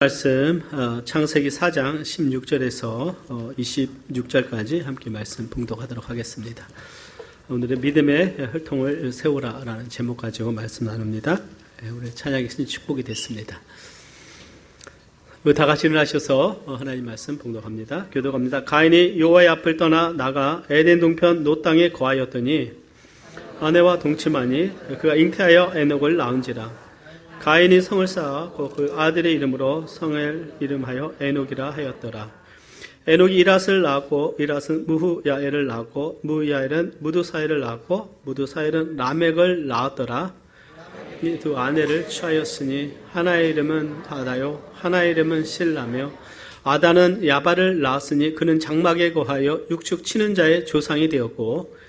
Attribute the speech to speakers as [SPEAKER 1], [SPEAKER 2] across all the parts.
[SPEAKER 1] 말씀 창세기 4장 16절에서 26절까지 함께 말씀 봉독하도록 하겠습니다. 오늘은 믿음의 혈통을 세우라 라는 제목 가지고 말씀 나눕니다. 우리 찬양이 축복이 됐습니다. 다 같이 일어나셔서 하나님 말씀 봉독합니다. 교독합니다. 가인이 여호와의 앞을 떠나 나가 에덴 동편 노 땅에 거하였더니 아내와 동침하니 그가 잉태하여 에녹을 낳은지라. 가인이 성을 쌓았고 그 아들의 이름으로 성을 이름하여 에녹이라 하였더라. 에녹이 이랏을 낳았고 이랏은 무후야엘을 낳았고 무후야엘은 무두사엘을 낳았고 무두사엘은 라멕을 낳았더라. 이 두 아내를 취하였으니 하나의 이름은 아다요 하나의 이름은 실라며 아다는 야발을 낳았으니 그는 장막에 거하여 육축 치는 자의 조상이 되었고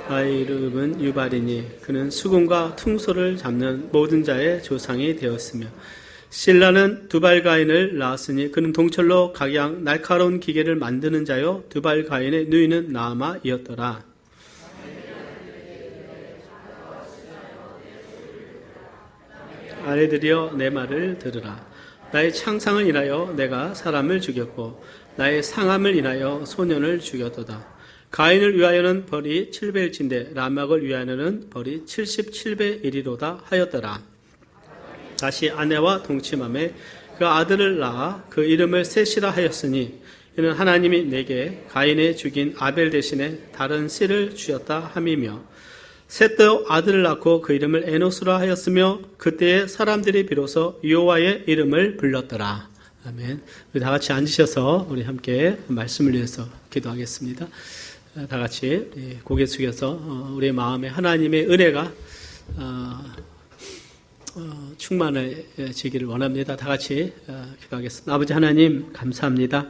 [SPEAKER 1] 아의 이름은 유발이니 그는 수금과 퉁소를 잡는 모든 자의 조상이 되었으며 실라는 두발가인을 낳았으니 그는 동철로 각양 날카로운 기계를 만드는 자요 두발가인의 누이는 나아마이었더라. 아내들이여 내 말을 들으라. 나의 창상을 인하여 내가 사람을 죽였고 나의 상함을 인하여 소년을 죽였도다. 가인을 위하여는 벌이 700일치인데 라멕을 위하여는 벌이 77배 1이로다 하였더라. 다시 아내와 동침함에 그 아들을 낳아 그 이름을 셋이라 하였으니 이는 하나님이 내게 가인의 죽인 아벨 대신에 다른 씨를 주었다 함이며 셋도 아들을 낳고 그 이름을 에노스라 하였으며 그때에 사람들이 비로소 여호와의 이름을 불렀더라. 아멘. 우리 다 같이 앉으셔서 우리 함께 말씀을 위해서 기도하겠습니다. 다 같이 고개 숙여서 우리의 마음에 하나님의 은혜가 충만해지기를 원합니다. 다 같이 기도하겠습니다. 아버지 하나님 감사합니다.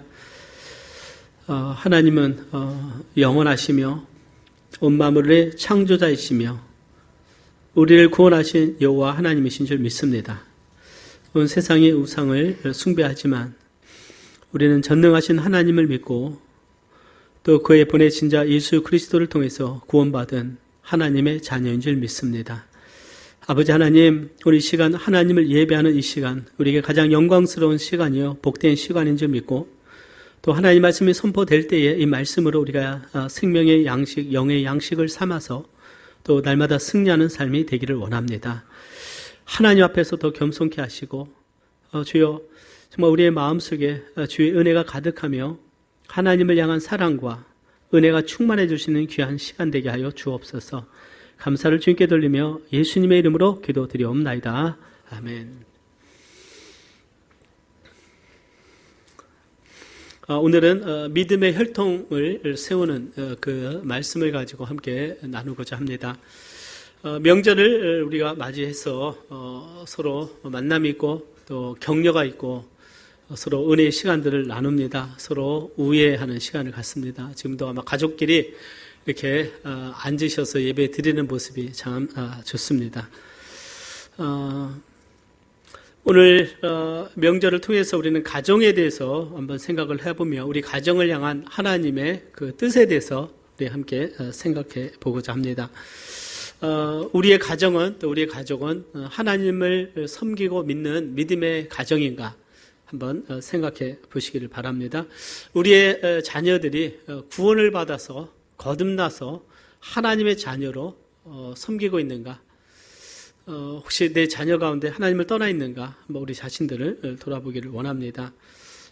[SPEAKER 1] 하나님은 영원하시며 온 만물의 창조자이시며 우리를 구원하신 여호와 하나님이신 줄 믿습니다. 온 세상의 우상을 숭배하지만 우리는 전능하신 하나님을 믿고 또 그의 보내신 자 예수 그리스도를 통해서 구원받은 하나님의 자녀인 줄 믿습니다. 아버지 하나님, 우리 시간 하나님을 예배하는 이 시간 우리에게 가장 영광스러운 시간이요 복된 시간인 줄 믿고 또 하나님 말씀이 선포될 때에 이 말씀으로 우리가 생명의 양식, 영의 양식을 삼아서 또 날마다 승리하는 삶이 되기를 원합니다. 하나님 앞에서 더 겸손케 하시고 주여 정말 우리의 마음속에 주의 은혜가 가득하며 하나님을 향한 사랑과 은혜가 충만해 주시는 귀한 시간 되게 하여 주옵소서. 감사를 주님께 돌리며 예수님의 이름으로 기도드리옵나이다. 아멘. 오늘은 믿음의 혈통을 세우는 그 말씀을 가지고 함께 나누고자 합니다. 명절을 우리가 맞이해서 서로 만남이 있고 또 격려가 있고 서로 은혜의 시간들을 나눕니다. 서로 우애하는 시간을 갖습니다. 지금도 아마 가족끼리 이렇게 앉으셔서 예배 드리는 모습이 참 좋습니다. 오늘 명절을 통해서 우리는 가정에 대해서 한번 생각을 해보며 우리 가정을 향한 하나님의 그 뜻에 대해서 우리 함께 생각해 보고자 합니다. 우리의 가정은 또 우리의 가족은 하나님을 섬기고 믿는 믿음의 가정인가? 한번 생각해 보시기를 바랍니다. 우리의 자녀들이 구원을 받아서 거듭나서 하나님의 자녀로 섬기고 있는가? 혹시 내 자녀 가운데 하나님을 떠나 있는가? 한번 우리 자신들을 돌아보기를 원합니다.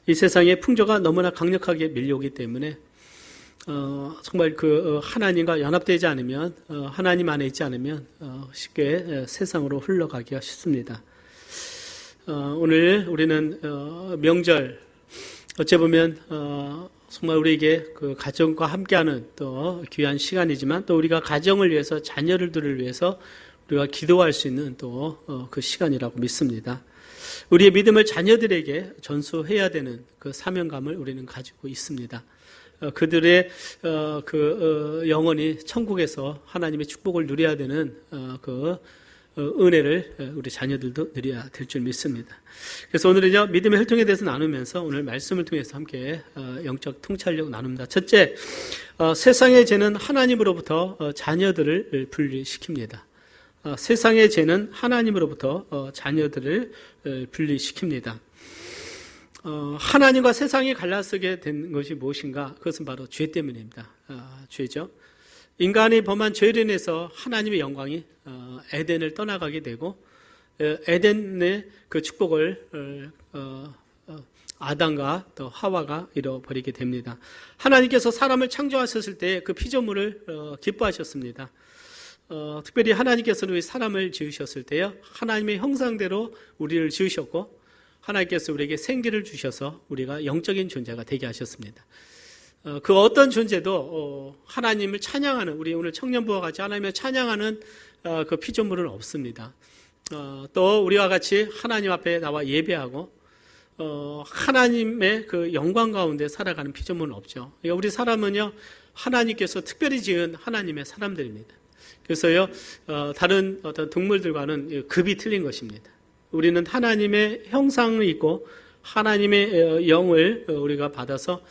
[SPEAKER 1] 이 세상에 풍조가 너무나 강력하게 밀려오기 때문에 정말 그 하나님과 연합되지 않으면 하나님 안에 있지 않으면 쉽게 세상으로 흘러가기가 쉽습니다. 오늘 우리는 명절 어째 보면 정말 우리에게 그 가정과 함께하는 또 귀한 시간이지만 또 우리가 가정을 위해서 자녀들을 위해서 우리가 기도할 수 있는 또 그 시간이라고 믿습니다. 우리의 믿음을 자녀들에게 전수해야 되는 그 사명감을 우리는 가지고 있습니다. 그들의 영혼이 천국에서 하나님의 축복을 누려야 되는 그 은혜를 우리 자녀들도 누려야 될 줄 믿습니다. 그래서 오늘은요 믿음의 혈통에 대해서 나누면서 오늘 말씀을 통해서 함께 영적 통찰력 나눕니다. 첫째, 세상의 죄는 하나님으로부터 자녀들을 분리시킵니다. 세상의 죄는 하나님으로부터 자녀들을 분리시킵니다. 하나님과 세상이 갈라서게 된 것이 무엇인가? 그것은 바로 죄 때문입니다. 죄죠. 인간이 범한 죄로 인해서 하나님의 영광이 에덴을 떠나가게 되고 에덴의 그 축복을 아담과 또 하와가 잃어버리게 됩니다. 하나님께서 사람을 창조하셨을 때 그 피조물을 기뻐하셨습니다. 특별히 하나님께서는 우리 사람을 지으셨을 때요, 하나님의 형상대로 우리를 지으셨고 하나님께서 우리에게 생기를 주셔서 우리가 영적인 존재가 되게 하셨습니다. 그 어떤 존재도 하나님을 찬양하는, 우리 오늘 청년부와 같이 하나님을 찬양하는 그 피조물은 없습니다. 또 우리와 같이 하나님 앞에 나와 예배하고 하나님의 그 영광 가운데 살아가는 피조물은 없죠. 우리 사람은요, 하나님께서 특별히 지은 하나님의 사람들입니다. 그래서요, 다른 어떤 동물들과는 급이 틀린 것입니다. 우리는 하나님의 형상을 입고 하나님의 영을 우리가 받아서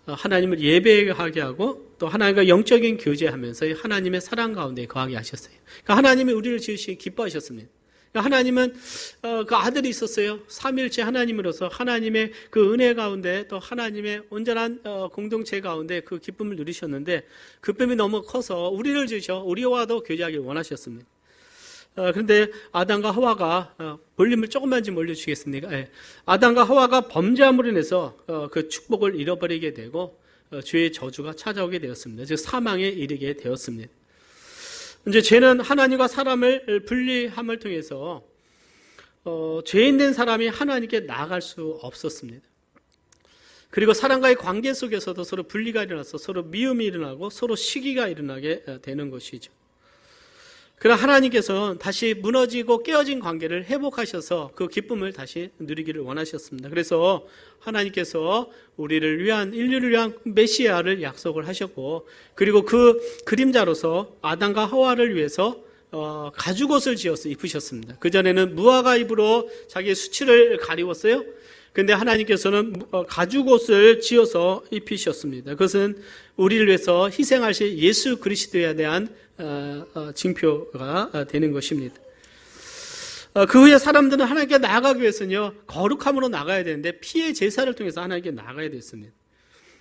[SPEAKER 1] 하나님을 예배하게 하고 또 하나님과 영적인 교제하면서 하나님의 사랑 가운데 거하게 하셨어요. 그러니까 하나님이 우리를 지으시기 기뻐하셨습니다. 하나님은 그 아들이 있었어요. 삼위일체 하나님으로서 하나님의 그 은혜 가운데 또 하나님의 온전한 공동체 가운데 그 기쁨을 누리셨는데 기쁨이 너무 커서 우리를 지으셔 우리와도 교제하길 원하셨습니다. 그런데 아담과 하와가 볼륨을 조금만 좀 올려주시겠습니까? 네. 아담과 하와가 범죄함으로 인해서 그 축복을 잃어버리게 되고 죄의 저주가 찾아오게 되었습니다. 즉 사망에 이르게 되었습니다. 이제 죄는 하나님과 사람을 분리함을 통해서 죄인 된 사람이 하나님께 나아갈 수 없었습니다. 그리고 사람과의 관계 속에서도 서로 분리가 일어나서 서로 미움이 일어나고 서로 시기가 일어나게 되는 것이죠. 그러나 하나님께서는 다시 무너지고 깨어진 관계를 회복하셔서 그 기쁨을 다시 누리기를 원하셨습니다. 그래서 하나님께서 우리를 위한, 인류를 위한 메시아를 약속을 하셨고, 그리고 그 그림자로서 아담과 하와를 위해서 가죽옷을 지어서 입으셨습니다. 그전에는 무화과 잎으로 자기의 수치를 가리웠어요. 그런데 하나님께서는 가죽옷을 지어서 입히셨습니다. 그것은 우리를 위해서 희생하실 예수 그리스도에 대한 징표가 되는 것입니다. 그 후에 사람들은 하나님께 나아가기 위해서는요, 거룩함으로 나가야 되는데 피의 제사를 통해서 하나님께 나아가야 됐습니다.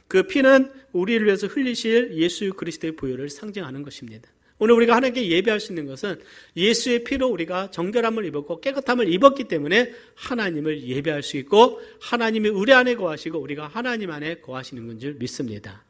[SPEAKER 1] 그 피는 우리를 위해서 흘리실 예수 그리스도의 보혈을 상징하는 것입니다. 오늘 우리가 하나님께 예배할 수 있는 것은 예수의 피로 우리가 정결함을 입었고 깨끗함을 입었기 때문에 하나님을 예배할 수 있고 하나님이 우리 안에 거하시고 우리가 하나님 안에 거하시는 건 줄 믿습니다.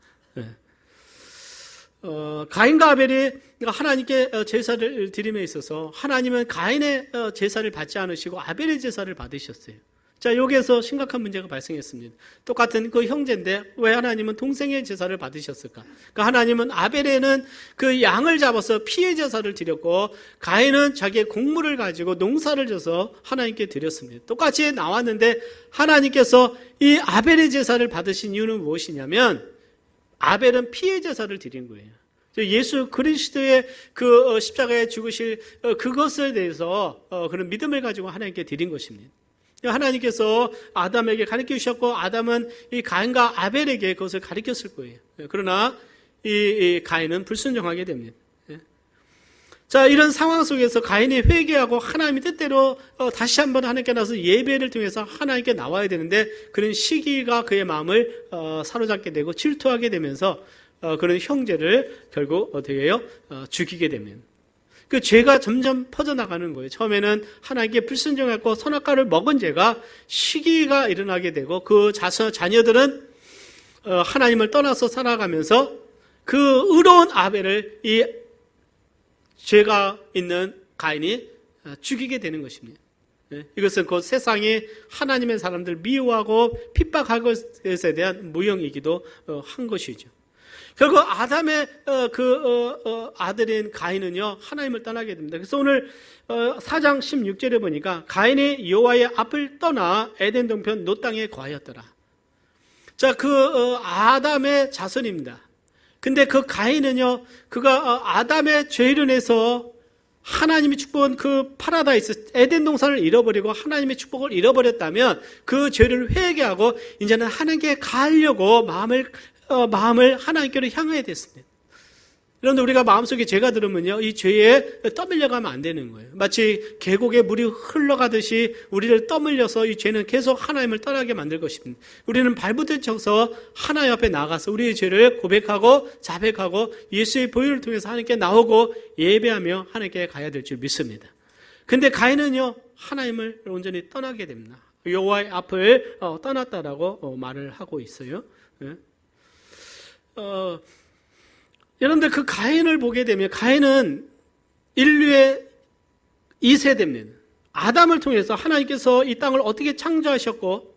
[SPEAKER 1] 가인과 아벨이 하나님께 제사를 드림에 있어서 하나님은 가인의 제사를 받지 않으시고 아벨의 제사를 받으셨어요. 자, 여기에서 심각한 문제가 발생했습니다. 똑같은 그 형제인데 왜 하나님은 동생의 제사를 받으셨을까? 그러니까 하나님은 아벨에는 그 양을 잡아서 피의 제사를 드렸고 가인은 자기의 곡물을 가지고 농사를 져서 하나님께 드렸습니다. 똑같이 나왔는데 하나님께서 이 아벨의 제사를 받으신 이유는 무엇이냐면 아벨은 피의 제사를 드린 거예요. 예수 그리스도의 그 십자가에 죽으실 그것에 대해서 그런 믿음을 가지고 하나님께 드린 것입니다. 하나님께서 아담에게 가르쳐 주셨고 아담은 이 가인과 아벨에게 그것을 가르쳤을 거예요. 그러나 이 가인은 불순종하게 됩니다. 자, 이런 상황 속에서 가인이 회개하고 하나님의 뜻대로 다시 한번 하나님께 나서 예배를 통해서 하나님께 나와야 되는데 그런 시기가 그의 마음을 사로잡게 되고 질투하게 되면서 그런 형제를 결국 어떻게 해요? 죽이게 됩니다. 그 죄가 점점 퍼져나가는 거예요. 처음에는 하나님께 불순종했고 선악과를 먹은 죄가 시기가 일어나게 되고 그 자녀들은 하나님을 떠나서 살아가면서 그 의로운 아벨을 이 죄가 있는 가인이 죽이게 되는 것입니다. 이것은 그 세상이 하나님의 사람들 미워하고 핍박할 것에 대한 무형이기도 한 것이죠. 결국 아담의 아들인 가인은요 하나님을 떠나게 됩니다. 그래서 오늘 4장 16절에 보니까 가인이 여호와의 앞을 떠나 에덴 동편 노 땅에 거하였더라. 자, 아담의 자손입니다. 근데 그 가인은요, 그가 아담의 죄로 인해서 하나님의 축복은 그 파라다이스, 에덴 동산을 잃어버리고 하나님의 축복을 잃어버렸다면 그 죄를 회개하고 이제는 하나님께 가려고 마음을 하나님께로 향하게 됐습니다. 그런데 우리가 마음속에 죄가 들으면요, 이 죄에 떠밀려가면 안 되는 거예요. 마치 계곡에 물이 흘러가듯이 우리를 떠밀려서 이 죄는 계속 하나님을 떠나게 만들 것입니다. 우리는 발부딪혀서 하나님 앞에 나가서 우리의 죄를 고백하고 자백하고 예수의 보혈을 통해서 하나님께 나오고 예배하며 하나님께 가야 될 줄 믿습니다. 근데 가인은요, 하나님을 온전히 떠나게 됩니다. 여호와의 앞을 떠났다라고 말을 하고 있어요. 여러분들 그 가인을 보게 되면 가인은 인류의 2세대입니다. 아담을 통해서 하나님께서 이 땅을 어떻게 창조하셨고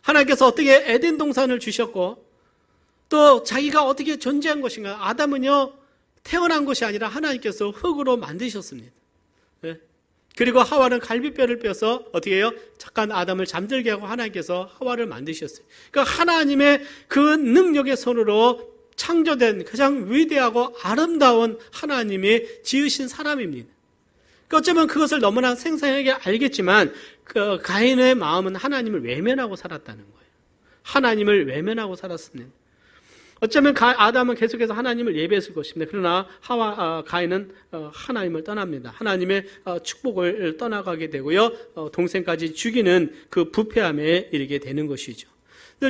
[SPEAKER 1] 하나님께서 어떻게 에덴 동산을 주셨고 또 자기가 어떻게 존재한 것인가. 아담은요 태어난 것이 아니라 하나님께서 흙으로 만드셨습니다. 그리고 하와는 갈비뼈를 빼서 어떻게 해요? 착한 아담을 잠들게 하고 하나님께서 하와를 만드셨어요. 그러니까 하나님의 그 능력의 손으로 창조된 가장 위대하고 아름다운 하나님이 지으신 사람입니다. 그러니까 어쩌면 그것을 너무나 생생하게 알겠지만 그 가인의 마음은 하나님을 외면하고 살았다는 거예요. 하나님을 외면하고 살았습니다. 어쩌면 아담은 계속해서 하나님을 예배했을 것입니다. 그러나 가인은 하나님을 떠납니다. 하나님의 축복을 떠나가게 되고요. 동생까지 죽이는 그 부패함에 이르게 되는 것이죠.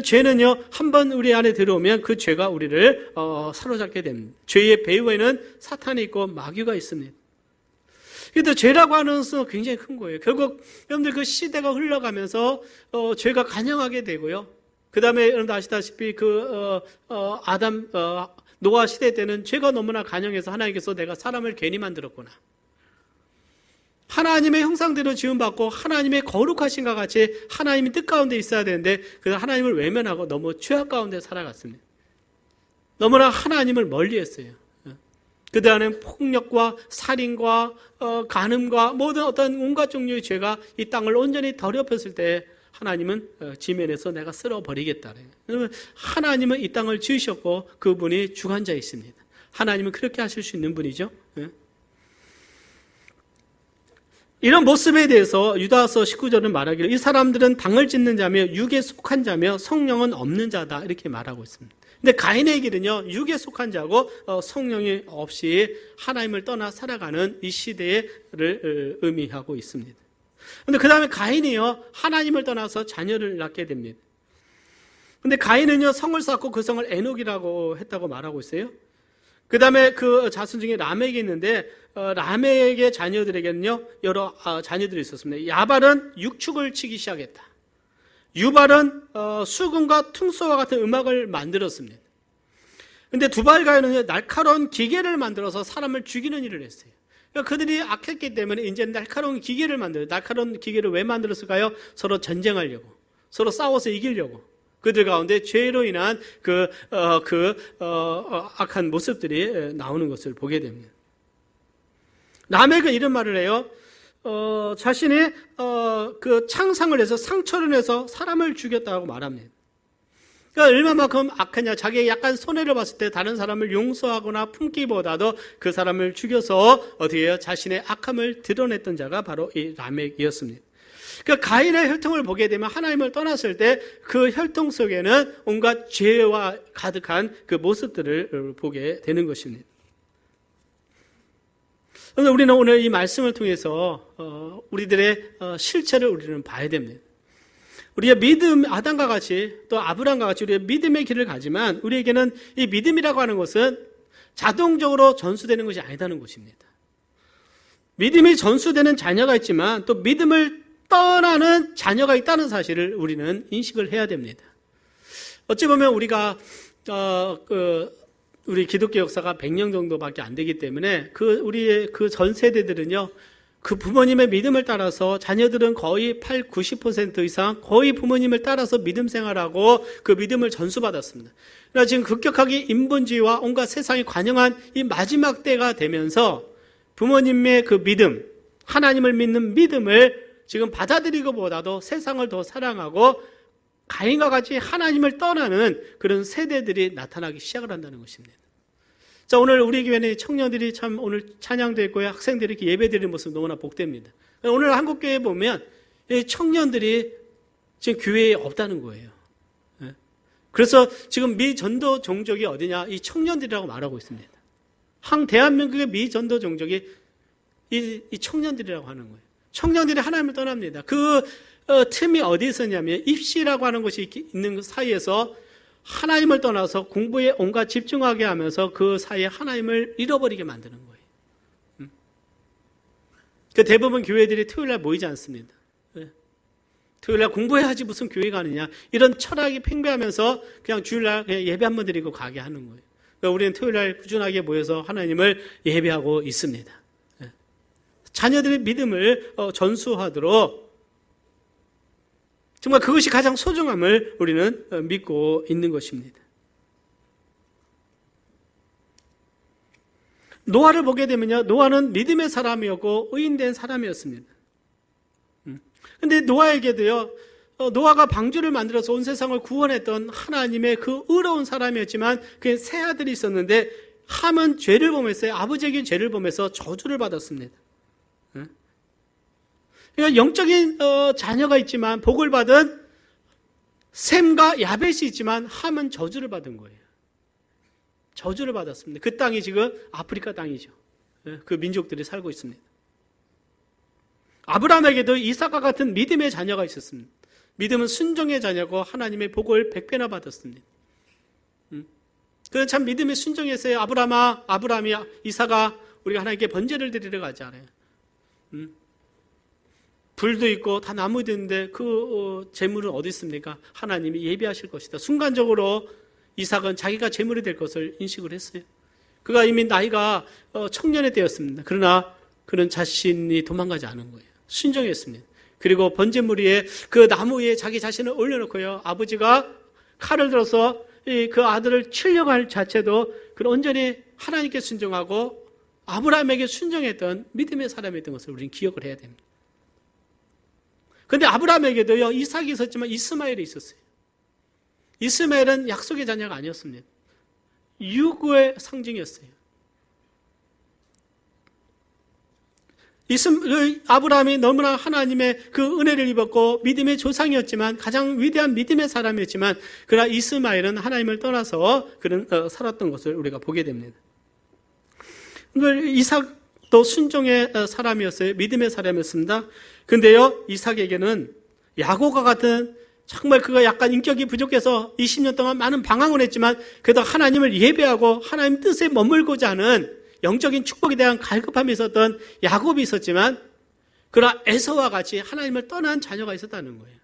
[SPEAKER 1] 죄는요, 한번 우리 안에 들어오면 그 죄가 우리를 사로잡게 됩니다. 죄의 배후에는 사탄이 있고 마귀가 있습니다. 그런데 죄라고 하는 것은 굉장히 큰 거예요. 결국 여러분들 그 시대가 흘러가면서 죄가 간영하게 되고요. 그 다음에 여러분들 아시다시피 노아 시대 때는 죄가 너무나 간영해서 하나님께서 내가 사람을 괜히 만들었구나. 하나님의 형상대로 지음받고 하나님의 거룩하신과 같이 하나님이 뜻 가운데 있어야 되는데 그 하나님을 외면하고 너무 죄악 가운데 살아갔습니다. 너무나 하나님을 멀리했어요. 그 다음에 폭력과 살인과 간음과 모든 어떤 온갖 종류의 죄가 이 땅을 온전히 더럽혔을 때 하나님은 지면에서 내가 쓸어버리겠다. 왜냐하면 하나님은 이 땅을 지으셨고 그분이 주관자이십니다. 하나님은 그렇게 하실 수 있는 분이죠. 이런 모습에 대해서 유다서 19절은 말하기를 이 사람들은 당을 짓는 자며 육에 속한 자며 성령은 없는 자다 이렇게 말하고 있습니다. 근데 가인의 길은요 육에 속한 자고 성령이 없이 하나님을 떠나 살아가는 이 시대를 의미하고 있습니다. 근데 그 다음에 가인이요 하나님을 떠나서 자녀를 낳게 됩니다. 근데 가인은요 성을 쌓고 그 성을 에녹이라고 했다고 말하고 있어요. 그 다음에 그 자손 중에 라멕이 있는데 라멕의 자녀들에게는요 여러 자녀들이 있었습니다. 야발은 육축을 치기 시작했다. 유발은 수금과 퉁소와 같은 음악을 만들었습니다. 근데 두발가인은 날카로운 기계를 만들어서 사람을 죽이는 일을 했어요. 그러니까 그들이 악했기 때문에 이제 날카로운 기계를 만들어요. 날카로운 기계를 왜 만들었을까요? 서로 전쟁하려고, 서로 싸워서 이기려고. 그들 가운데 죄로 인한 악한 모습들이 나오는 것을 보게 됩니다. 라멕은 이런 말을 해요. 자신이 그 창상을 해서 상처를 내서 사람을 죽였다고 말합니다. 그러니까 얼마만큼 악하냐. 자기의 약간 손해를 봤을 때 다른 사람을 용서하거나 품기보다도 그 사람을 죽여서 어떻게 해요? 자신의 악함을 드러냈던 자가 바로 이 라멕이었습니다. 그러니까 가인의 혈통을 보게 되면 하나님을 떠났을 때 그 혈통 속에는 온갖 죄와 가득한 그 모습들을 보게 되는 것입니다. 그래서 우리는 오늘 이 말씀을 통해서 우리들의 실체를 우리는 봐야 됩니다. 우리의 믿음, 아담과 같이 또 아브라함과 같이 우리의 믿음의 길을 가지만 우리에게는 이 믿음이라고 하는 것은 자동적으로 전수되는 것이 아니다는 것입니다. 믿음이 전수되는 자녀가 있지만 또 믿음을 떠나는 자녀가 있다는 사실을 우리는 인식을 해야 됩니다. 어찌 보면 우리가 우리 기독교 역사가 100년 정도밖에 안 되기 때문에 우리의 그 전 세대들은요, 그 부모님의 믿음을 따라서 자녀들은 거의 80-90% 이상 거의 부모님을 따라서 믿음 생활하고 그 믿음을 전수받았습니다. 그러나 지금 급격하게 인본주의와 온갖 세상이 관영한 이 마지막 때가 되면서 부모님의 그 믿음, 하나님을 믿는 믿음을 지금 받아들이고보다도 세상을 더 사랑하고 가인과 같이 하나님을 떠나는 그런 세대들이 나타나기 시작을 한다는 것입니다. 자, 오늘 우리 교회는 청년들이 참 오늘 찬양도 했고요. 학생들이 이렇게 예배드리는 모습 너무나 복됩니다. 오늘 한국교회에 보면 청년들이 지금 교회에 없다는 거예요. 그래서 지금 미 전도 종족이 어디냐? 이 청년들이라고 말하고 있습니다. 대한민국의 미전도 종족이 이 청년들이라고 하는 거예요. 청년들이 하나님을 떠납니다. 그 틈이 어디 있었냐면 입시라고 하는 것이 있는 사이에서 하나님을 떠나서 공부에 온갖 집중하게 하면서 그 사이에 하나님을 잃어버리게 만드는 거예요. 그 대부분 교회들이 토요일날 모이지 않습니다. 토요일날 공부해야지 무슨 교회 가느냐, 이런 철학이 팽배하면서 그냥 주일날 그냥 예배 한번 드리고 가게 하는 거예요. 그러니까 우리는 토요일날 꾸준하게 모여서 하나님을 예배하고 있습니다. 자녀들의 믿음을 전수하도록 정말 그것이 가장 소중함을 우리는 믿고 있는 것입니다. 노아를 보게 되면요, 노아는 믿음의 사람이었고 의인된 사람이었습니다. 근데 노아에게도요, 노아가 방주를 만들어서 온 세상을 구원했던 하나님의 그 의로운 사람이었지만 그의 세 아들이 있었는데 함은 죄를 범했어요. 아버지에게 죄를 범해서 저주를 받았습니다. 그러니까 영적인 자녀가 있지만 복을 받은 셈과 야벳이 있지만 함은 저주를 받은 거예요. 저주를 받았습니다. 그 땅이 지금 아프리카 땅이죠. 그 민족들이 살고 있습니다. 아브라함에게도 이삭과 같은 믿음의 자녀가 있었습니다. 믿음은 순종의 자녀고 하나님의 복을 100배나 받았습니다. 그는 참 믿음의 순종했어요. 아브라함이 이삭아, 우리가 하나님께 번제를 드리러 가잖아요. 불도 있고 다 나무도 있는데 그 재물은 어디 있습니까? 하나님이 예비하실 것이다. 순간적으로 이삭은 자기가 재물이 될 것을 인식을 했어요. 그가 이미 나이가 청년이 되었습니다. 그러나 그는 자신이 도망가지 않은 거예요. 순종했습니다. 그리고 번제물 위에 그 나무 위에 자기 자신을 올려놓고요, 아버지가 칼을 들어서 그 아들을 치려고 할 자체도 그는 온전히 하나님께 순종하고 아브라함에게 순종했던 믿음의 사람이었던 것을 우리는 기억을 해야 됩니다. 그런데 아브라함에게도요, 이삭이 있었지만 이스마엘이 있었어요. 이스마엘은 약속의 자녀가 아니었습니다. 유구의 상징이었어요. 아브라함이 너무나 하나님의 그 은혜를 입었고 믿음의 조상이었지만 가장 위대한 믿음의 사람이었지만 그러나 이스마엘은 하나님을 떠나서 그는 살았던 것을 우리가 보게 됩니다. 이삭도 순종의 사람이었어요. 믿음의 사람이었습니다. 근데요, 이삭에게는 야곱과 같은 정말 그가 약간 인격이 부족해서 20년 동안 많은 방황을 했지만 그래도 하나님을 예배하고 하나님 뜻에 머물고자 하는 영적인 축복에 대한 갈급함이 있었던 야곱이 있었지만 그러나 에서와 같이 하나님을 떠난 자녀가 있었다는 거예요.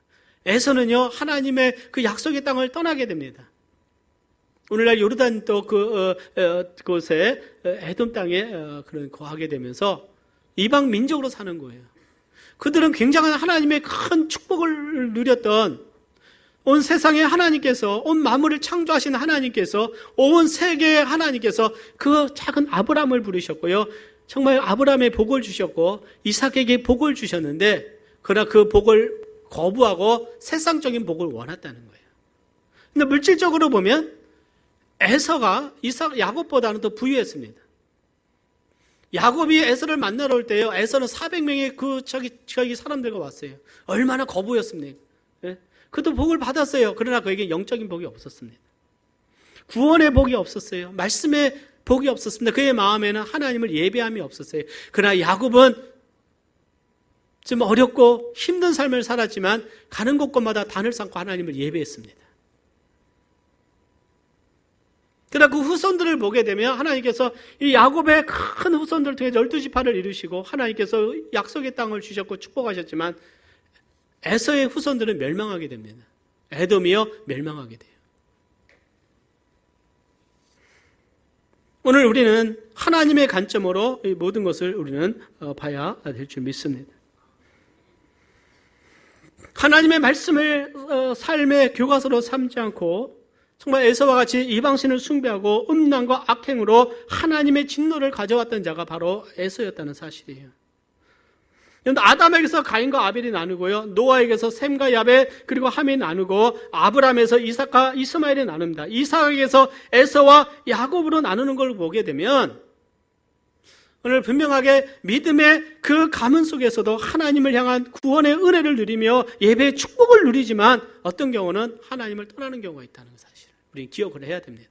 [SPEAKER 1] 에서는요, 하나님의 그 약속의 땅을 떠나게 됩니다. 오늘날 요르단 또 그곳에 에돔 땅에 그런 거하게 되면서 이방 민족으로 사는 거예요. 그들은 굉장한 하나님의 큰 축복을 누렸던 온 세상에 하나님께서, 온 만물을 창조하신 하나님께서, 온 세계의 하나님께서 그 작은 아브라함을 부르셨고요, 정말 아브라함의 복을 주셨고 이삭에게 복을 주셨는데 그러나 그 복을 거부하고 세상적인 복을 원했다는 거예요. 근데 물질적으로 보면 에서가 야곱보다는 더 부유했습니다. 야곱이 에서를 만나러 올 때요, 에서는 400명의 자기 사람들과 왔어요. 얼마나 거부였습니까? 예? 그도 복을 받았어요. 그러나 그에게 영적인 복이 없었습니다. 구원의 복이 없었어요. 말씀의 복이 없었습니다. 그의 마음에는 하나님을 예배함이 없었어요. 그러나 야곱은 좀 어렵고 힘든 삶을 살았지만 가는 곳곳마다 단을 쌓고 하나님을 예배했습니다. 그러나 그 후손들을 보게 되면 하나님께서 이 야곱의 큰 후손들을 통해 12지파를 이루시고 하나님께서 약속의 땅을 주셨고 축복하셨지만 에서의 후손들은 멸망하게 됩니다. 에돔이요, 멸망하게 돼요. 오늘 우리는 하나님의 관점으로 이 모든 것을 우리는 봐야 될 줄 믿습니다. 하나님의 말씀을 삶의 교과서로 삼지 않고 정말 에서와 같이 이방신을 숭배하고 음란과 악행으로 하나님의 진노를 가져왔던 자가 바로 에서였다는 사실이에요. 아담에게서 가인과 아벨이 나누고요, 노아에게서 셈과 야벳 그리고 함이 나누고 아브라함에서 이삭과 이스마엘이 나눕니다. 이삭에게서 에서와 야곱으로 나누는 걸 보게 되면 오늘 분명하게 믿음의 그 가문 속에서도 하나님을 향한 구원의 은혜를 누리며 예배의 축복을 누리지만 어떤 경우는 하나님을 떠나는 경우가 있다는 사실을 우리 기억을 해야 됩니다.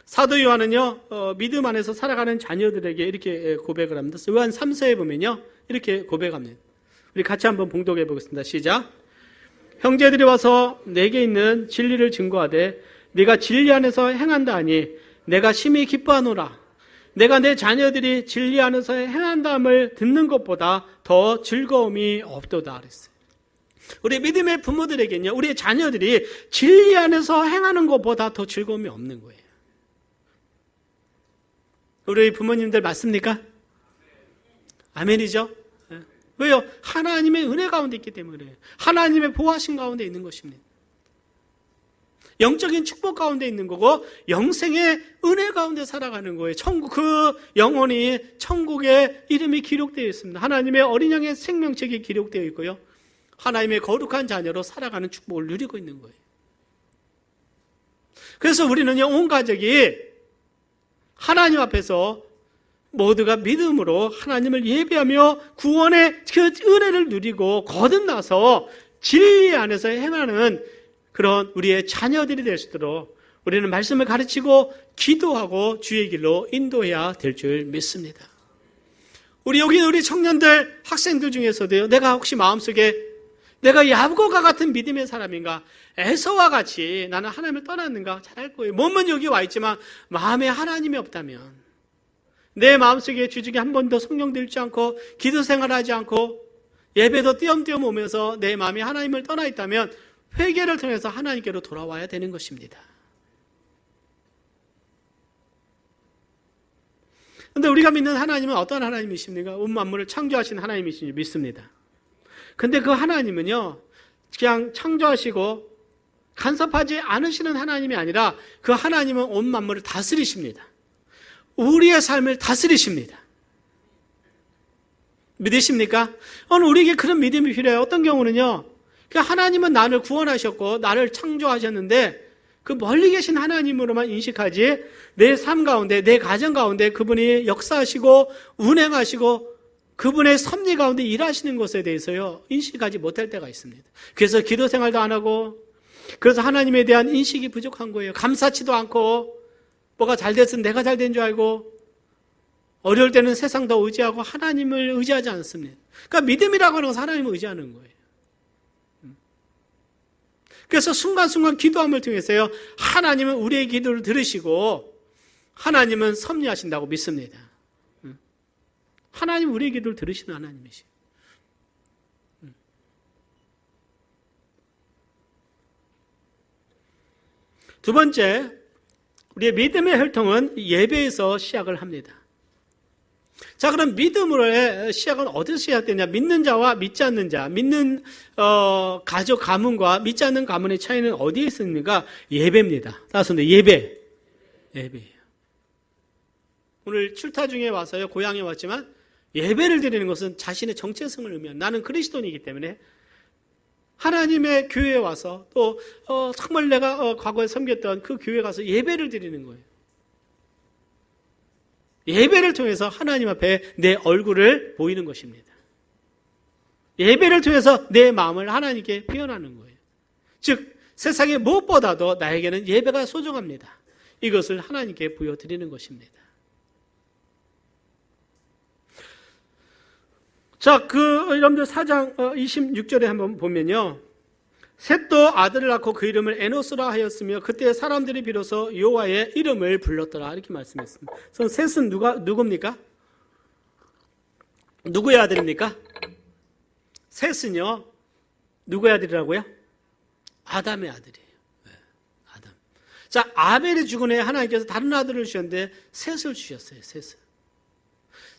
[SPEAKER 1] 사도 요한은요, 믿음 안에서 살아가는 자녀들에게 이렇게 고백을 합니다. 요한 3서에 보면요, 이렇게 고백합니다. 우리 같이 한번 봉독해 보겠습니다. 시작. 형제들이 와서 내게 있는 진리를 증거하되 네가 진리 안에서 행한다 하니 내가 심히 기뻐하노라. 내가 내 자녀들이 진리 안에서 행한다함을 듣는 것보다 더 즐거움이 없도다 그랬어요. 우리 믿음의 부모들에게는요, 우리의 자녀들이 진리 안에서 행하는 것보다 더 즐거움이 없는 거예요. 우리 부모님들 맞습니까? 아멘이죠? 왜요? 하나님의 은혜 가운데 있기 때문에 그래요. 하나님의 보호하신 가운데 있는 것입니다. 영적인 축복 가운데 있는 거고 영생의 은혜 가운데 살아가는 거예요. 천국, 그 영혼이 천국의 이름이 기록되어 있습니다. 하나님의 어린 양의 생명책이 기록되어 있고요. 하나님의 거룩한 자녀로 살아가는 축복을 누리고 있는 거예요. 그래서 우리는요, 온 가족이 하나님 앞에서 모두가 믿음으로 하나님을 예배하며 구원의 그 은혜를 누리고 거듭나서 진리 안에서 행하는 그런 우리의 자녀들이 될 수 있도록 우리는 말씀을 가르치고 기도하고 주의 길로 인도해야 될 줄 믿습니다. 우리 여기 우리 청년들, 학생들 중에서도요, 내가 혹시 마음속에 내가 야곱과 같은 믿음의 사람인가, 에서와 같이 나는 하나님을 떠났는가 잘 알 거예요. 몸은 여기 와 있지만 마음에 하나님이 없다면, 내 마음속에 주중에 한 번도 성경도 읽지 않고 기도 생활하지 않고 예배도 띄엄띄엄 오면서 내 마음이 하나님을 떠나 있다면 회개를 통해서 하나님께로 돌아와야 되는 것입니다. 그런데 우리가 믿는 하나님은 어떤 하나님이십니까? 온 만물을 창조하신 하나님이신지 믿습니다. 근데 그 하나님은요, 그냥 창조하시고 간섭하지 않으시는 하나님이 아니라 그 하나님은 온 만물을 다스리십니다. 우리의 삶을 다스리십니다. 믿으십니까? 오늘 우리에게 그런 믿음이 필요해요. 어떤 경우는요, 하나님은 나를 구원하셨고 나를 창조하셨는데 그 멀리 계신 하나님으로만 인식하지 내 삶 가운데, 내 가정 가운데 그분이 역사하시고 운행하시고 그분의 섭리 가운데 일하시는 것에 대해서요, 인식하지 못할 때가 있습니다. 그래서 기도 생활도 안 하고, 그래서 하나님에 대한 인식이 부족한 거예요. 감사치도 않고, 뭐가 잘 됐으면 내가 잘 된 줄 알고, 어려울 때는 세상 더 의지하고 하나님을 의지하지 않습니다. 그러니까 믿음이라고 하는 것은 하나님을 의지하는 거예요. 그래서 순간순간 기도함을 통해서요, 하나님은 우리의 기도를 들으시고 하나님은 섭리하신다고 믿습니다. 하나님 우리의 기도를 들으시는 하나님이시죠. 두 번째, 우리의 믿음의 혈통은 예배에서 시작을 합니다. 자, 그럼 믿음으로의 시작은 어디서 시작되냐? 믿는 자와 믿지 않는 자, 믿는 가족 가문과 믿지 않는 가문의 차이는 어디에 있습니까? 예배입니다. 따라서 예배예요. 오늘 출타 중에 와서요, 고향에 왔지만 예배를 드리는 것은 자신의 정체성을 의미하는, 나는 그리스도인이기 때문에 하나님의 교회에 와서 또 정말 내가 과거에 섬겼던 그 교회에 가서 예배를 드리는 거예요. 예배를 통해서 하나님 앞에 내 얼굴을 보이는 것입니다. 예배를 통해서 내 마음을 하나님께 표현하는 거예요. 즉 세상의 무엇보다도 나에게는 예배가 소중합니다. 이것을 하나님께 보여드리는 것입니다. 자, 여러분들 4장 26절에 한번 보면요, 셋도 아들을 낳고 그 이름을 에노스라 하였으며 그때 사람들이 비로소 여호와의 이름을 불렀더라, 이렇게 말씀했습니다. 그래서 셋은 누굽니까? 누구의 아들입니까? 셋은요, 누구의 아들이라고요? 아담의 아들이에요. 네, 아담. 자, 아벨이 죽은 후에 하나님께서 다른 아들을 주셨는데 셋을 주셨어요. 셋을.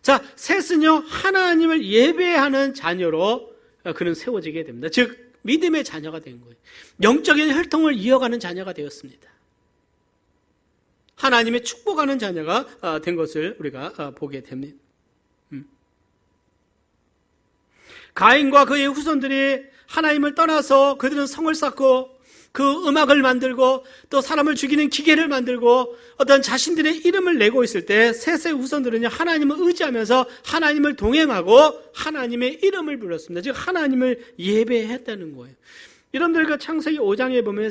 [SPEAKER 1] 자, 셋은요, 하나님을 예배하는 자녀로 그는 세워지게 됩니다. 즉 믿음의 자녀가 된 거예요. 영적인 혈통을 이어가는 자녀가 되었습니다. 하나님의 축복하는 자녀가 된 것을 우리가 보게 됩니다. 가인과 그의 후손들이 하나님을 떠나서 그들은 성을 쌓고 그 음악을 만들고 또 사람을 죽이는 기계를 만들고 어떤 자신들의 이름을 내고 있을 때 셋의 후손들은요, 하나님을 의지하면서 하나님을 동행하고 하나님의 이름을 불렀습니다. 즉 하나님을 예배했다는 거예요. 여러분들 그 창세기 5장에 보면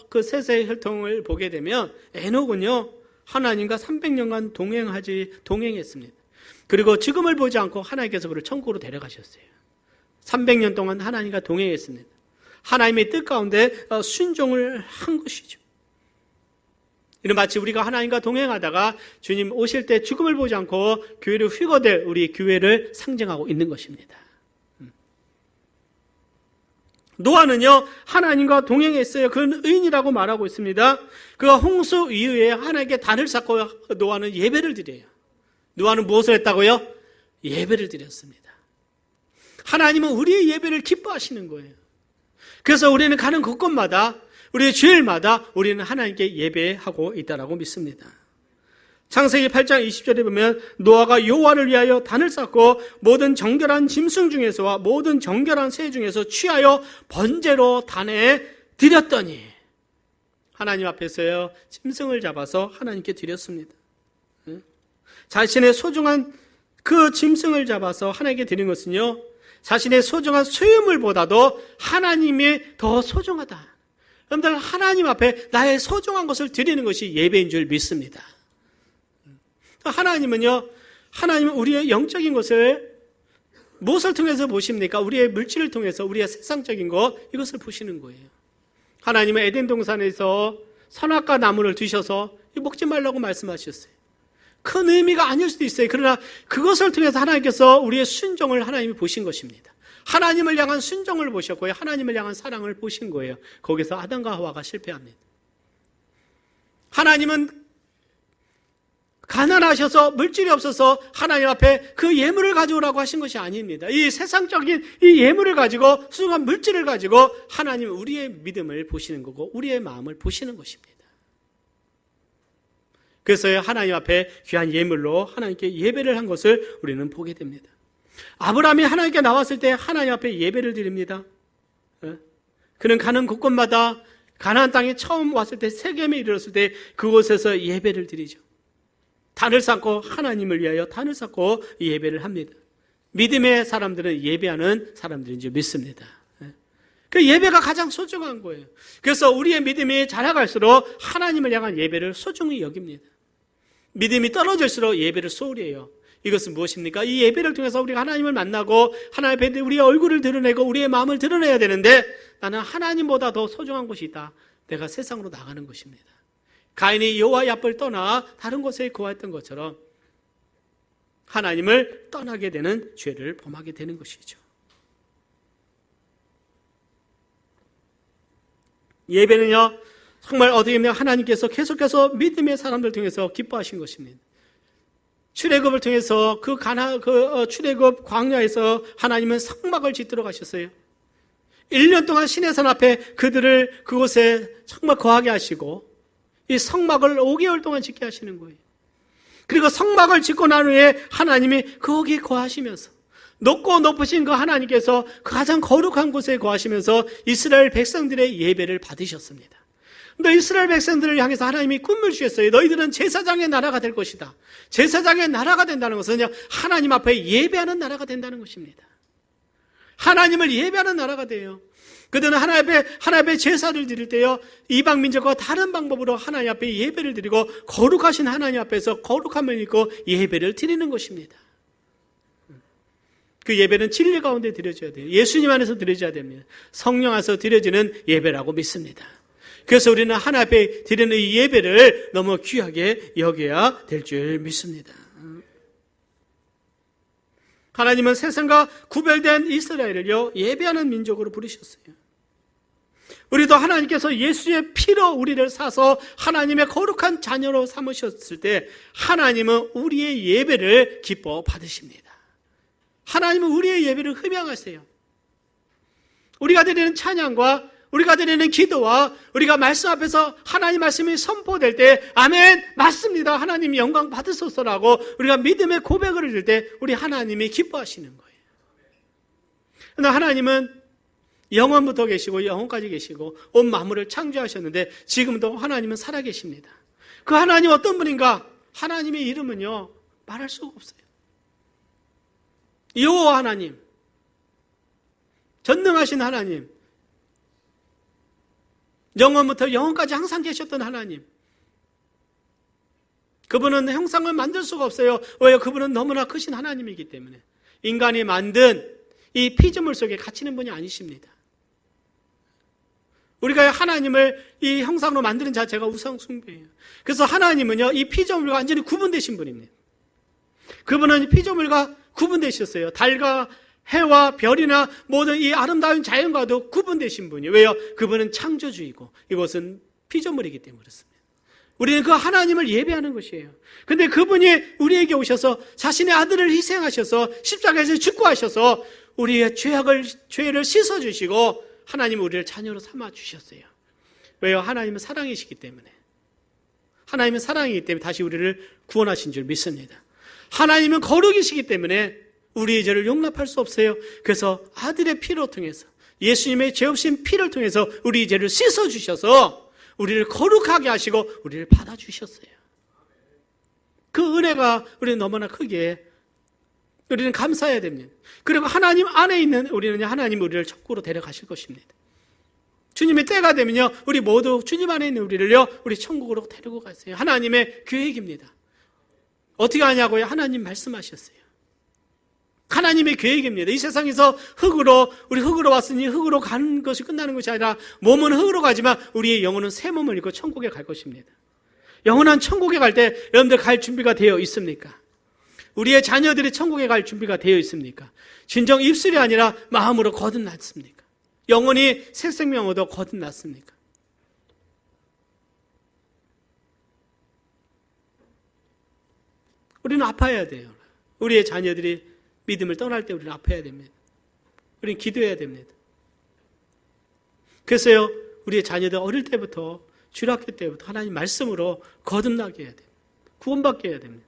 [SPEAKER 1] 그 셋의 혈통을 보게 되면 에녹은요, 하나님과 300년간 동행했습니다. 그리고 지금을 보지 않고 하나님께서 그를 천국으로 데려가셨어요. 300년 동안 하나님과 동행했습니다. 하나님의 뜻 가운데 순종을 한 것이죠. 이는 마치 우리가 하나님과 동행하다가 주님 오실 때 죽음을 보지 않고 교회를 휘거될 우리 교회를 상징하고 있는 것입니다. 노아는요, 하나님과 동행했어요. 그는 의인이라고 말하고 있습니다. 그가 홍수 이후에 하나님께 단을 쌓고 노아는 예배를 드려요. 노아는 무엇을 했다고요? 예배를 드렸습니다. 하나님은 우리의 예배를 기뻐하시는 거예요. 그래서 우리는 가는 곳곳마다, 우리의 주일마다 우리는 하나님께 예배하고 있다라고 믿습니다. 창세기 8장 20절에 보면 노아가 여호와를 위하여 단을 쌓고 모든 정결한 짐승 중에서와 모든 정결한 새 중에서 취하여 번제로 단에 드렸더니, 하나님 앞에서요 짐승을 잡아서 하나님께 드렸습니다. 자신의 소중한 그 짐승을 잡아서 하나님께 드린 것은요, 자신의 소중한 소유물보다도 하나님이 더 소중하다. 여러분들, 하나님 앞에 나의 소중한 것을 드리는 것이 예배인 줄 믿습니다. 하나님은 우리의 영적인 것을 무엇을 통해서 보십니까? 우리의 물질을 통해서, 우리의 세상적인 것, 이것을 보시는 거예요. 하나님은 에덴 동산에서 선악과 나무를 드셔서 먹지 말라고 말씀하셨어요. 큰 의미가 아닐 수도 있어요. 그러나 그것을 통해서 하나님께서 우리의 순종을 하나님이 보신 것입니다. 하나님을 향한 순종을 보셨고요, 하나님을 향한 사랑을 보신 거예요. 거기서 아담과 하와가 실패합니다. 하나님은 가난하셔서 물질이 없어서 하나님 앞에 그 예물을 가져오라고 하신 것이 아닙니다. 이 세상적인 이 예물을 가지고, 수중한 물질을 가지고 하나님은 우리의 믿음을 보시는 거고 우리의 마음을 보시는 것입니다. 그래서 하나님 앞에 귀한 예물로 하나님께 예배를 한 것을 우리는 보게 됩니다. 아브라함이 하나님께 나왔을 때 하나님 앞에 예배를 드립니다. 그는 가는 곳곳마다 가나안 땅에 처음 왔을 때, 세겜에 이르렀을 때 그곳에서 예배를 드리죠. 단을 쌓고 하나님을 위하여 단을 쌓고 예배를 합니다. 믿음의 사람들은 예배하는 사람들인 줄 믿습니다. 그 예배가 가장 소중한 거예요. 그래서 우리의 믿음이 자라갈수록 하나님을 향한 예배를 소중히 여깁니다. 믿음이 떨어질수록 예배를 소홀히 해요. 이것은 무엇입니까? 이 예배를 통해서 우리가 하나님을 만나고 하나님 앞에 우리의 얼굴을 드러내고 우리의 마음을 드러내야 되는데, 나는 하나님보다 더 소중한 것이 있다. 내가 세상으로 나가는 것입니다. 가인이 여호와의 앞을 떠나 다른 곳에 거했던 것처럼 하나님을 떠나게 되는 죄를 범하게 되는 것이죠. 예배는요, 정말 어떻게 보면 하나님께서 계속해서 믿음의 사람들 통해서 기뻐하신 것입니다. 출애굽을 통해서 출애굽 광야에서 하나님은 성막을 짓도록 하셨어요. 1년 동안 시내산 앞에 그들을 그곳에 정말 거하게 하시고, 이 성막을 5개월 동안 짓게 하시는 거예요. 그리고 성막을 짓고 난 후에 하나님이 거기에 거하시면서, 높고 높으신 그 하나님께서 그 가장 거룩한 곳에 거하시면서 이스라엘 백성들의 예배를 받으셨습니다. 근데 이스라엘 백성들을 향해서 하나님이 꿈을 주셨어요. 너희들은 제사장의 나라가 될 것이다. 제사장의 나라가 된다는 것은 하나님 앞에 예배하는 나라가 된다는 것입니다. 하나님을 예배하는 나라가 돼요. 그들은 하나님 앞에 제사를 드릴 때요, 이방 민족과 다른 방법으로 하나님 앞에 예배를 드리고 거룩하신 하나님 앞에서 거룩함을 입고 예배를 드리는 것입니다. 그 예배는 진리 가운데 드려져야 돼요. 예수님 안에서 드려져야 됩니다. 성령 안에서 드려지는 예배라고 믿습니다. 그래서 우리는 하나님 앞에 드리는 이 예배를 너무 귀하게 여겨야 될 줄 믿습니다. 하나님은 세상과 구별된 이스라엘을요, 예배하는 민족으로 부르셨어요. 우리도 하나님께서 예수의 피로 우리를 사서 하나님의 거룩한 자녀로 삼으셨을 때 하나님은 우리의 예배를 기뻐 받으십니다. 하나님은 우리의 예배를 흠양하세요. 우리가 드리는 찬양과 우리가 드리는 기도와 우리가 말씀 앞에서 하나님 말씀이 선포될 때 아멘, 맞습니다, 하나님 영광 받으소서라고 우리가 믿음의 고백을 드릴 때 우리 하나님이 기뻐하시는 거예요. 그러나 하나님은 영원부터 계시고 영원까지 계시고 온 만물을 창조하셨는데 지금도 하나님은 살아계십니다. 그 하나님 어떤 분인가? 하나님의 이름은요, 말할 수가 없어요. 여호와 하나님, 전능하신 하나님, 영원부터 영원까지 항상 계셨던 하나님. 그분은 형상을 만들 수가 없어요. 왜요? 그분은 너무나 크신 하나님이기 때문에. 인간이 만든 이 피조물 속에 갇히는 분이 아니십니다. 우리가 하나님을 이 형상으로 만드는 자체가 우상 숭배예요. 그래서 하나님은요, 이 피조물과 완전히 구분되신 분입니다. 그분은 피조물과 구분되셨어요. 달과 해와 별이나 모든 이 아름다운 자연과도 구분되신 분이에요. 왜요? 그분은 창조주이고 이것은 피조물이기 때문에 그렇습니다. 우리는 그 하나님을 예배하는 것이에요. 근데 그분이 우리에게 오셔서 자신의 아들을 희생하셔서 십자가에서 죽고 하셔서 우리의 죄를 씻어주시고 하나님은 우리를 자녀로 삼아주셨어요. 왜요? 하나님은 사랑이시기 때문에. 하나님은 사랑이기 때문에 다시 우리를 구원하신 줄 믿습니다. 하나님은 거룩이시기 때문에 우리의 죄를 용납할 수 없어요. 그래서 아들의 피로 통해서, 예수님의 죄 없인 피를 통해서 우리의 죄를 씻어주셔서 우리를 거룩하게 하시고 우리를 받아주셨어요. 그 은혜가 우리는 너무나 크게 우리는 감사해야 됩니다. 그리고 하나님 안에 있는 우리는 하나님 우리를 천국으로 데려가실 것입니다. 주님의 때가 되면요, 우리 모두 주님 안에 있는 우리를요, 우리 천국으로 데리고 가세요. 하나님의 계획입니다. 어떻게 하냐고요? 하나님 말씀하셨어요. 하나님의 계획입니다. 이 세상에서 우리 흙으로 왔으니 흙으로 가는 것이 끝나는 것이 아니라 몸은 흙으로 가지만 우리의 영혼은 새 몸을 입고 천국에 갈 것입니다. 영원한 천국에 갈 때 여러분들 갈 준비가 되어 있습니까? 우리의 자녀들이 천국에 갈 준비가 되어 있습니까? 진정 입술이 아니라 마음으로 거듭났습니까? 영혼이 새 생명으로 거듭났습니까? 우리는 아파야 돼요. 우리의 자녀들이 믿음을 떠날 때 우리는 아파야 됩니다. 우리는 기도해야 됩니다. 그래서요, 우리의 자녀들 어릴 때부터, 주일학교 때부터 하나님 말씀으로 거듭나게 해야 돼요. 구원받게 해야 됩니다.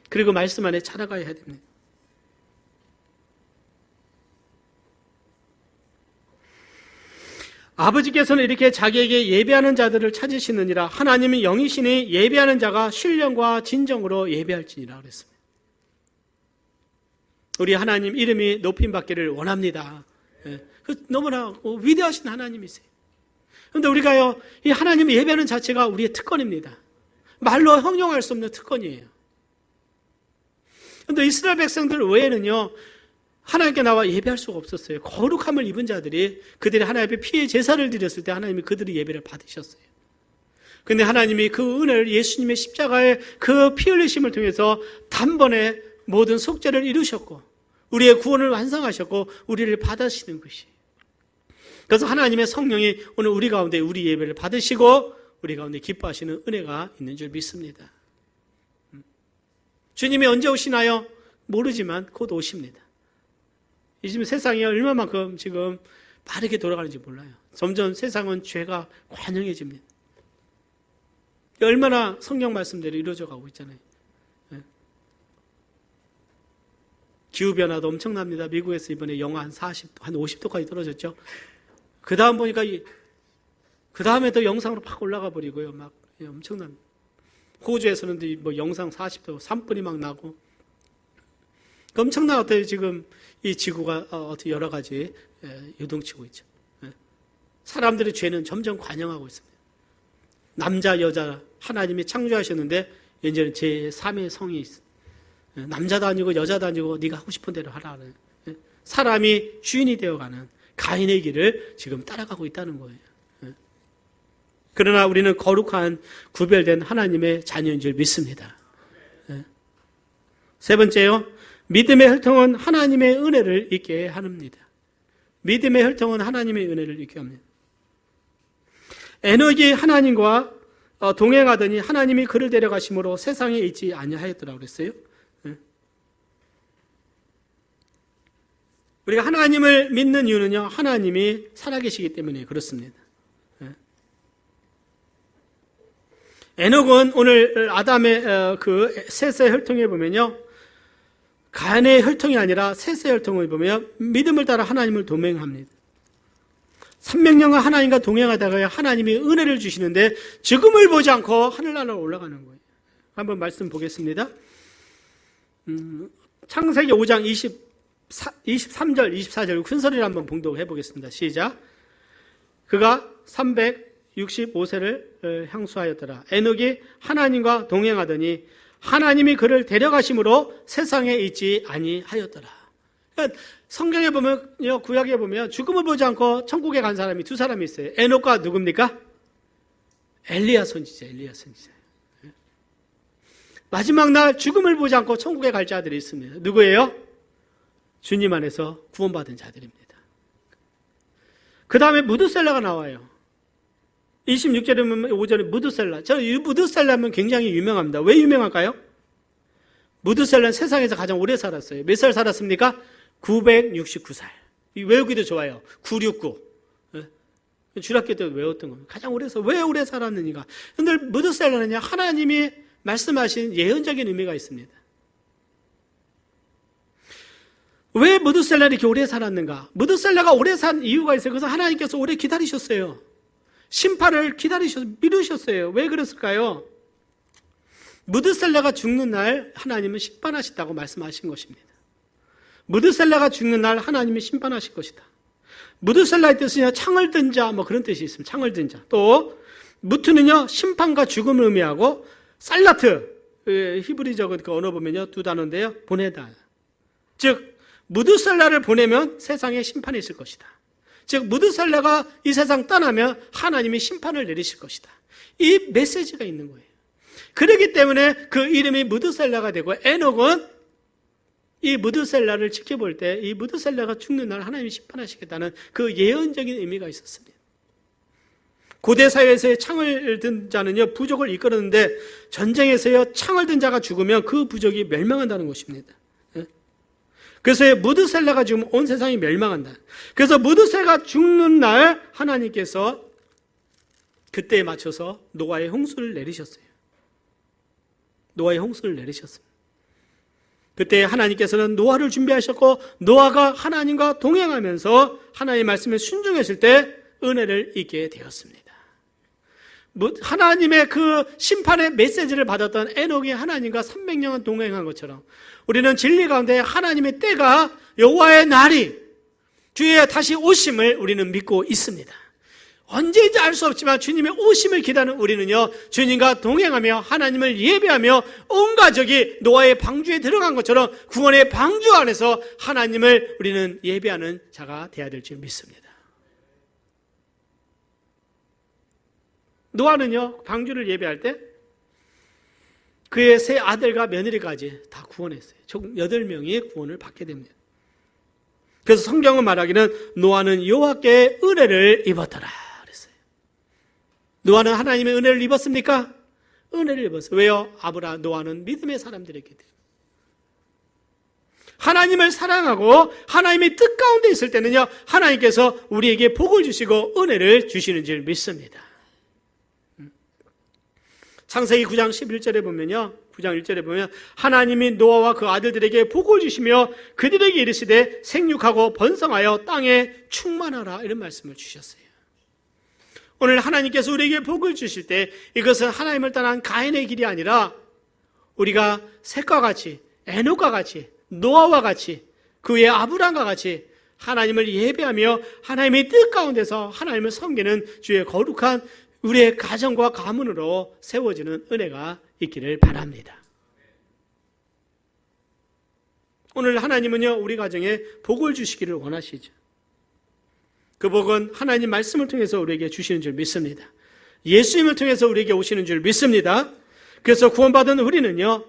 [SPEAKER 1] 그리고 말씀 안에 자라가야 해야 됩니다. 아버지께서는 이렇게 자기에게 예배하는 자들을 찾으시느니라. 하나님은 영이시니 예배하는 자가 신령과 진정으로 예배할지니라 그랬습니다. 우리 하나님 이름이 높임받기를 원합니다. 너무나 위대하신 하나님이세요. 그런데 우리가요, 이 하나님을 예배하는 자체가 우리의 특권입니다. 말로 형용할 수 없는 특권이에요. 그런데 이스라엘 백성들 외에는요, 하나님께 나와 예배할 수가 없었어요. 거룩함을 입은 자들이 그들이 하나님 앞에 피의 제사를 드렸을 때 하나님이 그들의 예배를 받으셨어요. 그런데 하나님이 그 은혜를 예수님의 십자가의 그 피 흘리심을 통해서 단번에 모든 속죄를 이루셨고 우리의 구원을 완성하셨고 우리를 받으시는 것이에요. 그래서 하나님의 성령이 오늘 우리 가운데 우리 예배를 받으시고 우리 가운데 기뻐하시는 은혜가 있는 줄 믿습니다. 주님이 언제 오시나요? 모르지만 곧 오십니다. 요즘 세상이 얼마만큼 지금 빠르게 돌아가는지 몰라요. 점점 세상은 죄가 관영해집니다. 얼마나 성경 말씀대로 이루어져 가고 있잖아요. 기후변화도 엄청납니다. 미국에서 이번에 영하 한 50도까지 떨어졌죠. 그 다음 보니까 그 다음에 또 영상으로 팍 올라가 버리고요. 막 엄청납니다. 호주에서는 뭐 영상 40도, 산불이 막 나고. 엄청난 어떤 지금 이 지구가 어떻게 여러 가지 요동치고 있죠. 사람들의 죄는 점점 관영하고 있습니다. 남자, 여자 하나님이 창조하셨는데 이제는 제3의 성이 있습니다. 남자도 아니고 여자도 아니고 네가 하고 싶은 대로 하라는 사람이 주인이 되어가는 가인의 길을 지금 따라가고 있다는 거예요. 그러나 우리는 거룩한 구별된 하나님의 자녀인 줄 믿습니다. 세 번째요. 믿음의 혈통은 하나님의 은혜를 잊게 합니다. 믿음의 혈통은 하나님의 은혜를 잊게 합니다. 에녹이 하나님과 동행하더니 하나님이 그를 데려가심으로 세상에 있지 아니하였더라고 그랬어요. 우리가 하나님을 믿는 이유는요, 하나님이 살아계시기 때문에 그렇습니다. 에녹은 오늘 아담의 그 셋의 혈통에 보면요, 가인의 혈통이 아니라 셋의 혈통을 보면 믿음을 따라 하나님을 동행합니다. 300년간 하나님과 동행하다가 하나님이 은혜를 주시는데 죽음을 보지 않고 하늘나라로 올라가는 거예요. 한번 말씀 보겠습니다. 창세기 5장 23절, 24절 큰 소리를 한번 봉독해 보겠습니다. 시작. 그가 300 65세를 향수하였더라. 에녹이 하나님과 동행하더니 하나님이 그를 데려가심으로 세상에 있지 아니하였더라. 그러니까 성경에 보면요, 구약에 보면 죽음을 보지 않고 천국에 간 사람이 두 사람이 있어요. 에녹과 누굽니까? 엘리야 선지자. 마지막 날 죽음을 보지 않고 천국에 갈 자들이 있습니다. 누구예요? 주님 안에서 구원받은 자들입니다. 그 다음에 무드셀라가 나와요. 26절에 보면 5절에 무드셀라. 이 무드셀라는 굉장히 유명합니다. 왜 유명할까요? 무드셀라는 세상에서 가장 오래 살았어요. 몇 살 살았습니까? 969살. 외우기도 좋아요. 969. 주일학교 때 외웠던 겁니다. 가장 오래 살았어요. 왜 오래 살았느니까. 근데 무드셀라는요, 하나님이 말씀하신 예언적인 의미가 있습니다. 왜 무드셀라가 이렇게 오래 살았는가? 무드셀라가 오래 산 이유가 있어요. 그래서 하나님께서 오래 기다리셨어요. 심판을 미루셨어요. 왜 그랬을까요? 무드셀라가 죽는 날 하나님은 심판하시다고 말씀하신 것입니다. 무드셀라가 죽는 날 하나님이 심판하실 것이다. 무드셀라의 뜻은요, 창을 든 자, 그런 뜻이 있습니다. 창을 든 자. 또 무트는요, 심판과 죽음을 의미하고, 살라트, 히브리적 그 언어 보면요, 두 단어인데요, 보내다. 즉 무드셀라를 보내면 세상에 심판이 있을 것이다. 즉 무드셀라가 이 세상 떠나면 하나님이 심판을 내리실 것이다. 이 메시지가 있는 거예요. 그렇기 때문에 그 이름이 무드셀라가 되고, 에녹은 이 무드셀라를 지켜볼 때 이 무드셀라가 죽는 날 하나님이 심판하시겠다는 그 예언적인 의미가 있었습니다. 고대 사회에서의 창을 든 자는요, 부족을 이끌었는데 전쟁에서요, 창을 든 자가 죽으면 그 부족이 멸망한다는 것입니다. 그래서 무드셀라가 죽으면 온 세상이 멸망한다. 그래서 무드셀라가 죽는 날 하나님께서 그때에 맞춰서 노아의 홍수를 내리셨어요. 노아의 홍수를 내리셨습니다. 그때 하나님께서는 노아를 준비하셨고, 노아가 하나님과 동행하면서 하나님의 말씀에 순종했을 때 은혜를 잊게 되었습니다. 하나님의 그 심판의 메시지를 받았던 에녹이 하나님과 300년간 동행한 것처럼 우리는 진리 가운데 하나님의 때가, 여호와의 날이, 주의 다시 오심을 우리는 믿고 있습니다. 언제인지 알 수 없지만 주님의 오심을 기다리는 우리는요, 주님과 동행하며 하나님을 예배하며 온 가족이 노아의 방주에 들어간 것처럼 구원의 방주 안에서 하나님을 우리는 예배하는 자가 되어야 될 줄 믿습니다. 노아는요, 방주를 예배할 때 그의 세 아들과 며느리까지 다 구원했어요. 총 8명이 구원을 받게 됩니다. 그래서 성경은 말하기는 노아는 여호와께 은혜를 입었더라 그랬어요. 노아는 하나님의 은혜를 입었습니까? 은혜를 입었어요. 왜요? 노아는 믿음의 사람들이었기 때문에. 하나님을 사랑하고 하나님의 뜻 가운데 있을 때는요, 하나님께서 우리에게 복을 주시고 은혜를 주시는 줄 믿습니다. 창세기 9장 11절에 보면요, 9장 1절에 보면 하나님이 노아와 그 아들들에게 복을 주시며 그들에게 이르시되 생육하고 번성하여 땅에 충만하라, 이런 말씀을 주셨어요. 오늘 하나님께서 우리에게 복을 주실 때 이것은 하나님을 떠난 가인의 길이 아니라 우리가 셋과 같이, 에녹과 같이, 노아와 같이, 그 외에 아브람과 같이 하나님을 예배하며 하나님의 뜻 가운데서 하나님을 섬기는 주의 거룩한 우리의 가정과 가문으로 세워지는 은혜가 있기를 바랍니다. 오늘 하나님은요, 우리 가정에 복을 주시기를 원하시죠. 그 복은 하나님 말씀을 통해서 우리에게 주시는 줄 믿습니다. 예수님을 통해서 우리에게 오시는 줄 믿습니다. 그래서 구원받은 우리는요,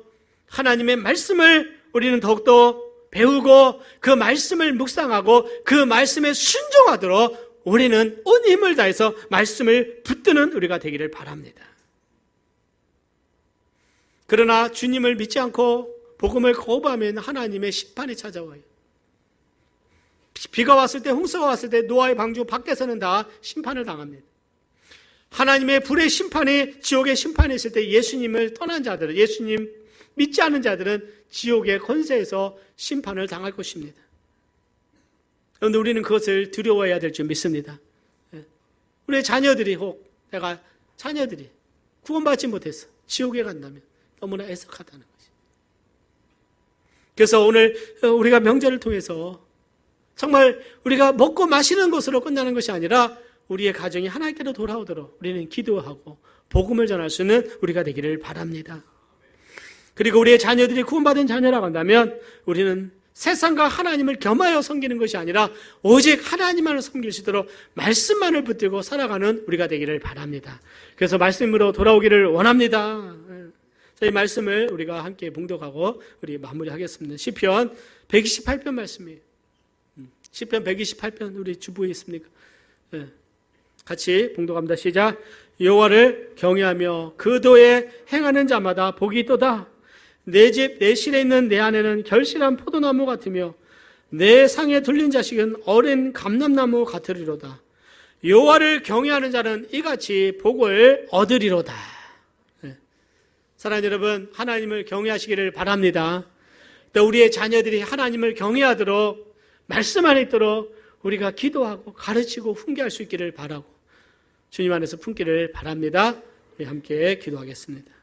[SPEAKER 1] 하나님의 말씀을 우리는 더욱더 배우고 그 말씀을 묵상하고 그 말씀에 순종하도록 우리는 온 힘을 다해서 말씀을 붙드는 우리가 되기를 바랍니다. 그러나 주님을 믿지 않고 복음을 거부하면 하나님의 심판이 찾아와요. 비가 왔을 때, 홍수가 왔을 때 노아의 방주 밖에서는 다 심판을 당합니다. 하나님의 불의 심판이, 지옥의 심판이 있을 때 예수님을 떠난 자들은, 예수님 믿지 않는 자들은 지옥의 권세에서 심판을 당할 것입니다. 그런데 우리는 그것을 두려워해야 될 줄 믿습니다. 우리의 자녀들이 자녀들이 구원받지 못해서 지옥에 간다면 너무나 애석하다는 것이. 그래서 오늘 우리가 명절을 통해서 정말 우리가 먹고 마시는 것으로 끝나는 것이 아니라 우리의 가정이 하나님께로 돌아오도록 우리는 기도하고 복음을 전할 수 있는 우리가 되기를 바랍니다. 그리고 우리의 자녀들이 구원받은 자녀라고 한다면 우리는 세상과 하나님을 겸하여 섬기는 것이 아니라 오직 하나님만을 섬길 수 있도록 말씀만을 붙들고 살아가는 우리가 되기를 바랍니다. 그래서 말씀으로 돌아오기를 원합니다. 이 말씀을 우리가 함께 봉독하고 우리 마무리하겠습니다. 시편 128편 말씀이에요. 시편 128편 우리 주부에 있습니까? 같이 봉독합니다. 시작. 여호와를 경외하며 그 도에 행하는 자마다 복이 있도다. 내 집 내 실에 있는 내 아내는 결실한 포도나무 같으며 내 상에 둘린 자식은 어린 감람나무 같으리로다. 여호와를 경외하는 자는 이같이 복을 얻으리로다. 사랑하는 여러분, 하나님을 경외하시기를 바랍니다. 또 우리의 자녀들이 하나님을 경외하도록 말씀 안에 있도록 우리가 기도하고 가르치고 훈계할 수 있기를 바라고 주님 안에서 품기를 바랍니다. 우리 함께 기도하겠습니다.